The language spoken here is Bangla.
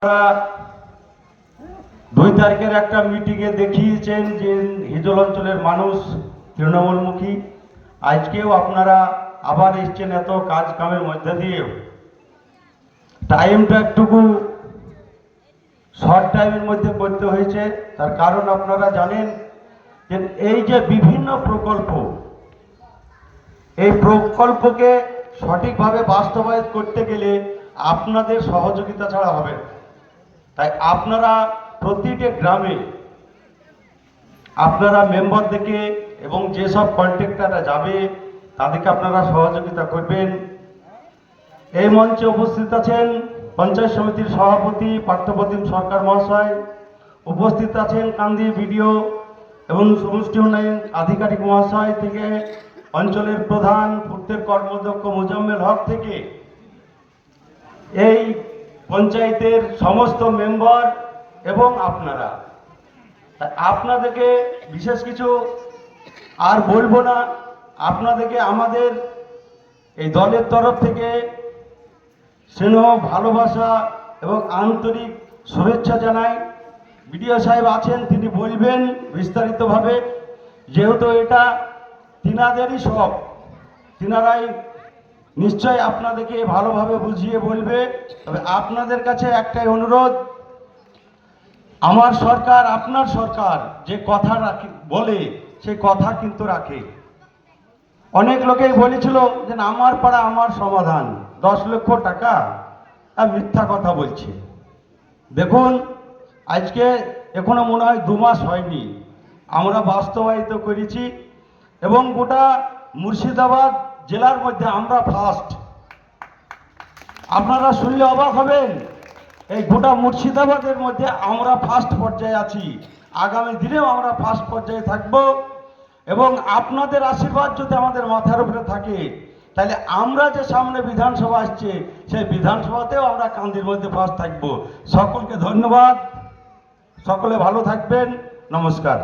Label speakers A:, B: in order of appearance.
A: 2 তারিখের একটা মিটিংয়ে দেখিয়েছেন যে হিজল অঞ্চলের মানুষ তৃণমূলমুখী। আজকেও আপনারা আবার এসছেন এত কাজ কামের মধ্যে দিয়েও। টাইমটা একটুকু শর্ট টাইমের মধ্যে করতে হয়েছে। তার কারণ আপনারা জানেন যে এই যে বিভিন্ন প্রকল্প, এই প্রকল্পকে সঠিকভাবে বাস্তবায়ন করতে গেলে আপনাদের সহযোগিতা ছাড়া হবে না। তাই আপনারা প্রতিটি গ্রামে আপনারা মেম্বারদেরকে এবং যেসব কন্ট্রাক্টররা যাবে তাদেরকে আপনারা সহযোগিতা করবেন। এই মঞ্চে উপস্থিত আছেন পঞ্চায়েত সমিতির সভাপতি পার্থপ্রতিম সরকার মহাশয়, উপস্থিত আছেন কান্দি বিডিও এবং সমষ্টি উন্নয়ন আধিকারিক মহাশয় থেকে, অঞ্চলের প্রধান পূর্তের কর্মদক্ষ মোজাম্মেল হক থেকে, এই পঞ্চায়েতের সমস্ত মেম্বার এবং আপনারা। আপনাদেরকে বিশেষ কিছু আর বলবো না। আপনাদেরকে আমাদের এই দলের তরফ থেকে স্নেহ, ভালোবাসা এবং আন্তরিক শুভেচ্ছা জানাই। বিডিও সাহেব আছেন, তিনি বলবেন বিস্তারিতভাবে, যেহেতু এটা তিনাদেরই সব, তিনারাই নিশ্চয় আপনাদেরকে ভালোভাবে বুঝিয়ে বলবে। তবে আপনাদের কাছে একটাই অনুরোধ, আমার সরকার আপনার সরকার যে কথা বলে সেই কথা কিন্তু রাখে। অনেক লোকেই বলেছিল যে আমার পাড়া আমার সমাধান, 10 লক্ষ টাকা, আর মিথ্যা কথা বলছে। দেখুন, আজকে এখনো মনে হয় 2 মাস হয়নি, আমরা বাস্তবায়িত করেছি এবং গোটা মুর্শিদাবাদ জেলার মধ্যে আমরা ফার্স্ট। আপনারা শুনলে অবাক হবেন, এই গোটা মুর্শিদাবাদের মধ্যে আমরা ফার্স্ট পর্যায়ে আছি। আগামী দিনেও আমরা ফার্স্ট পর্যায়ে থাকব এবং আপনাদের আশীর্বাদ যদি আমাদের মাথার উপরে থাকে, তাহলে আমরা যে সামনে বিধানসভা আসছে সেই বিধানসভাতেও আমরা কান্দির মধ্যে ফার্স্ট থাকব। সকলকে ধন্যবাদ, সকলে ভালো থাকবেন, নমস্কার।